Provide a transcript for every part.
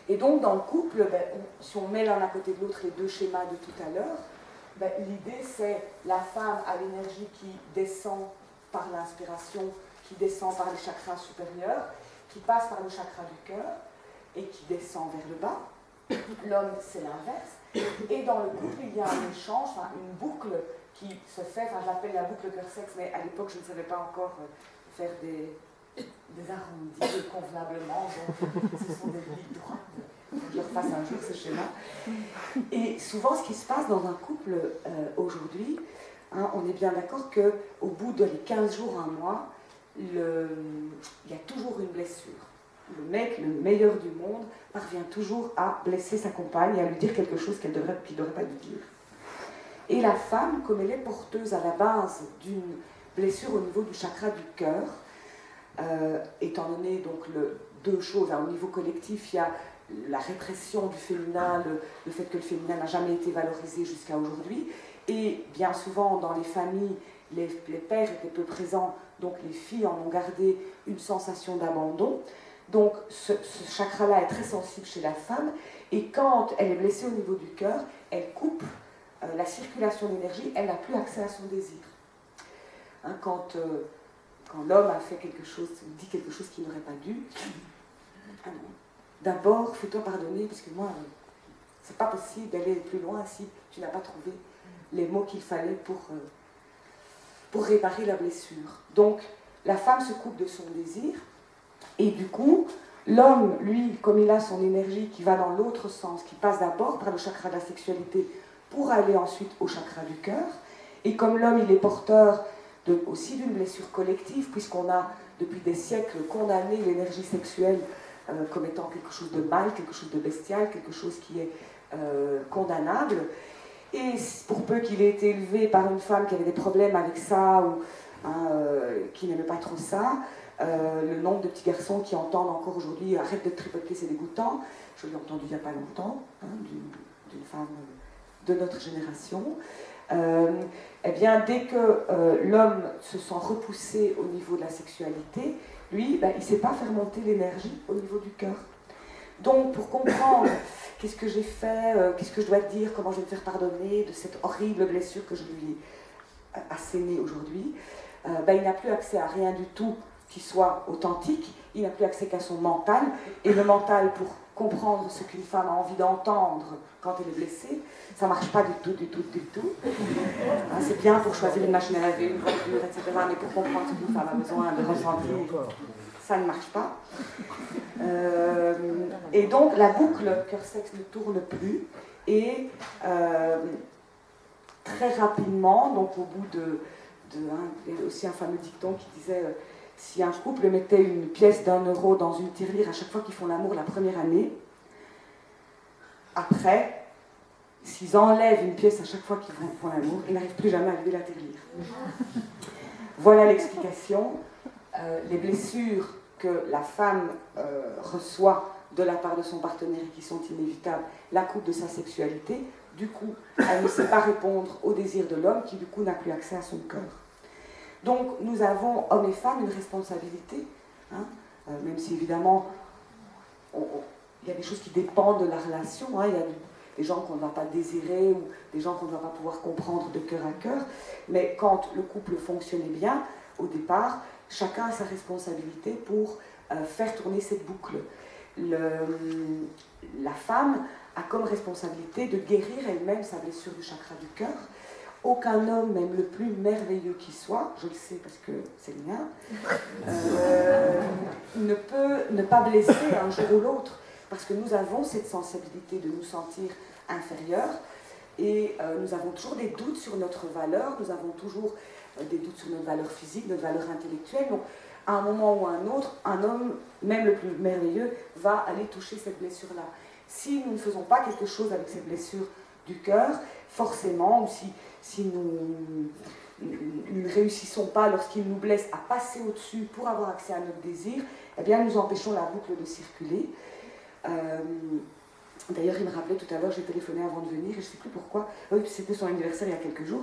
Et donc, dans le couple, si on met l'un à côté de l'autre les deux schémas de tout à l'heure, l'idée c'est la femme a l'énergie qui descend par l'inspiration, qui descend par les chakras supérieurs, qui passe par le chakra du cœur et qui descend vers le bas. L'homme, c'est l'inverse. Et dans le couple, il y a un échange, une boucle qui se fait, je l'appelle la boucle cœur-sexe, mais à l'époque, je ne savais pas encore faire des arrondis convenablement, donc ce sont des lignes droites. Il faut que je refasse un jour ce schéma. Et souvent, ce qui se passe dans un couple aujourd'hui, on est bien d'accord qu'au bout de les 15 jours, un mois, il y a toujours une blessure. Le mec, le meilleur du monde, parvient toujours à blesser sa compagne et à lui dire quelque chose qu'il ne devrait pas lui dire. Et la femme, comme elle est porteuse à la base d'une blessure au niveau du chakra du cœur, étant donné donc deux choses, au niveau collectif, il y a la répression du féminin, le fait que le féminin n'a jamais été valorisé jusqu'à aujourd'hui, et bien souvent dans les familles, les pères étaient peu présents, donc les filles en ont gardé une sensation d'abandon. Donc ce chakra-là est très sensible chez la femme, et quand elle est blessée au niveau du cœur, elle coupe la circulation d'énergie, elle n'a plus accès à son désir. Quand l'homme a fait quelque chose, dit quelque chose qu'il n'aurait pas dû, d'abord fais-toi pardonner, parce que moi, c'est pas possible d'aller plus loin si tu n'as pas trouvé les mots qu'il fallait pour réparer la blessure. Donc la femme se coupe de son désir, et du coup, l'homme, lui, comme il a son énergie qui va dans l'autre sens, qui passe d'abord par le chakra de la sexualité pour aller ensuite au chakra du cœur, et comme l'homme, il est porteur aussi d'une blessure collective, puisqu'on a, depuis des siècles, condamné l'énergie sexuelle comme étant quelque chose de mal, quelque chose de bestial, quelque chose qui est condamnable, et pour peu qu'il ait été élevé par une femme qui avait des problèmes avec ça, ou qui n'aimait pas trop ça, le nombre de petits garçons qui entendent encore aujourd'hui « arrête de tripoter, c'est dégoûtant », je l'ai entendu il n'y a pas longtemps, d'une femme de notre génération. Eh bien, dès que l'homme se sent repoussé au niveau de la sexualité, lui, il ne sait pas faire monter l'énergie au niveau du cœur. Donc, pour comprendre qu'est-ce que j'ai fait, qu'est-ce que je dois dire, comment je vais me faire pardonner de cette horrible blessure que je lui ai assénée aujourd'hui, il n'a plus accès à rien du tout qui soit authentique, il n'a plus accès qu'à son mental, et le mental, pour comprendre ce qu'une femme a envie d'entendre quand elle est blessée, ça ne marche pas du tout. C'est bien pour choisir une machine à laver, une voiture, etc., mais pour comprendre ce qu'une femme a besoin de ressentir, ça ne marche pas. Et donc la boucle cœur-sexe ne tourne plus, et très rapidement, donc au bout il y a aussi un fameux dicton qui disait si un couple mettait une pièce d'1 € dans une tirelire à chaque fois qu'ils font l'amour la première année, après, s'ils enlèvent une pièce à chaque fois qu'ils font l'amour, ils n'arrivent plus jamais à lever la tirelire. Voilà l'explication. Les blessures que la femme reçoit de la part de son partenaire et qui sont inévitables, la coupe de sa sexualité, du coup, elle ne sait pas répondre au désir de l'homme qui, du coup, n'a plus accès à son cœur. Donc, nous avons, hommes et femmes, une responsabilité, même si, évidemment, il y a des choses qui dépendent de la relation, il y a des gens qu'on ne va pas désirer ou des gens qu'on ne va pas pouvoir comprendre de cœur à cœur, mais quand le couple fonctionnait bien, au départ, chacun a sa responsabilité pour faire tourner cette boucle. La femme a comme responsabilité de guérir elle-même sa blessure du chakra du cœur. Aucun homme, même le plus merveilleux qui soit, je le sais parce que c'est le mien, ne peut ne pas blesser un jour ou l'autre, parce que nous avons cette sensibilité de nous sentir inférieurs, et nous avons toujours des doutes sur notre valeur, nous avons toujours des doutes sur notre valeur physique, notre valeur intellectuelle. Donc, à un moment ou à un autre, un homme, même le plus merveilleux, va aller toucher cette blessure-là. Si nous ne faisons pas quelque chose avec cette blessure du cœur, forcément, ou si nous ne réussissons pas, lorsqu'il nous blesse, à passer au-dessus pour avoir accès à notre désir, eh bien, nous empêchons la boucle de circuler. D'ailleurs, il me rappelait tout à l'heure, j'ai téléphoné avant de venir, et je ne sais plus pourquoi, oui, c'était son anniversaire il y a quelques jours,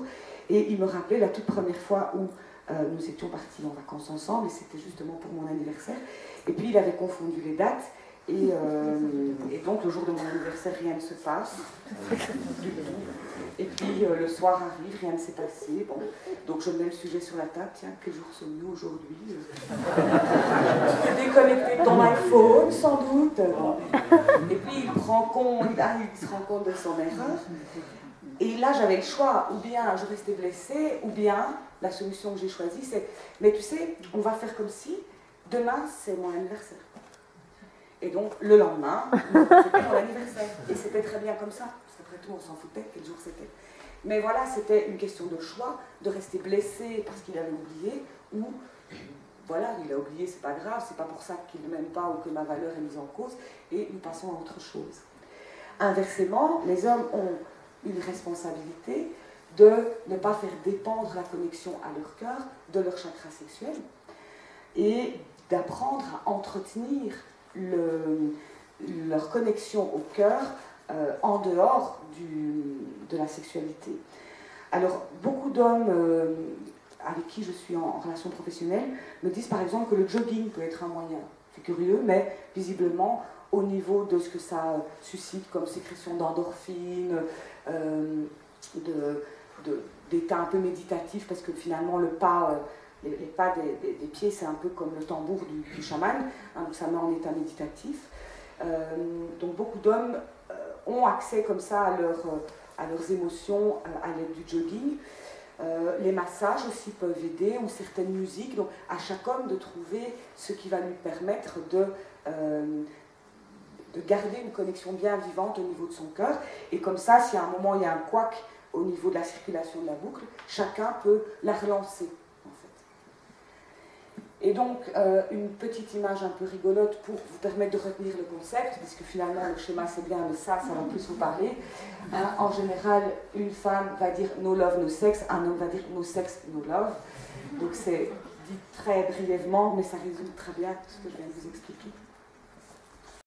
et il me rappelait la toute première fois où nous étions partis en vacances ensemble, et c'était justement pour mon anniversaire, et puis il avait confondu les dates, Et donc le jour de mon anniversaire, rien ne se passe. Et puis le soir arrive, rien ne s'est passé. Bon. Donc je mets le sujet sur la table, tiens, quel jour sommes-nous aujourd'hui? Tu t'es déconnecté de ton iPhone, sans doute. Et puis il se rend compte de son erreur. Et là j'avais le choix, ou bien je restais blessée, ou bien la solution que j'ai choisie c'est, mais tu sais, on va faire comme si, demain c'est mon anniversaire. Et donc, le lendemain, c'était mon anniversaire. Et c'était très bien comme ça. Parce qu'après tout, on s'en foutait quel jour c'était. Mais voilà, c'était une question de choix, de rester blessé parce qu'il avait oublié, ou, voilà, il a oublié, c'est pas grave, c'est pas pour ça qu'il ne m'aime pas ou que ma valeur est mise en cause, et nous passons à autre chose. Inversement, les hommes ont une responsabilité de ne pas faire dépendre la connexion à leur cœur de leur chakra sexuel, et d'apprendre à entretenir leur connexion au cœur en dehors de la sexualité. Alors, beaucoup d'hommes avec qui je suis en relation professionnelle me disent par exemple que le jogging peut être un moyen. C'est curieux, mais visiblement, au niveau de ce que ça suscite comme sécrétion d'endorphines, d'état un peu méditatif, parce que finalement, le pas... Les pas des pieds, c'est un peu comme le tambour du chaman, hein, donc ça met en état méditatif. Donc beaucoup d'hommes ont accès comme ça à leurs émotions à l'aide du jogging. Les massages aussi peuvent aider, ou certaines musiques. Donc à chaque homme de trouver ce qui va lui permettre de garder une connexion bien vivante au niveau de son cœur. Et comme ça, si à un moment il y a un couac au niveau de la circulation de la boucle, chacun peut la relancer. Et donc, une petite image un peu rigolote pour vous permettre de retenir le concept, parce que finalement, le schéma c'est bien, mais ça va plus vous parler. Hein, en général, une femme va dire no love, no sex, un homme va dire no sex, no love. Donc c'est dit très brièvement, mais ça résume très bien ce que je viens de vous expliquer.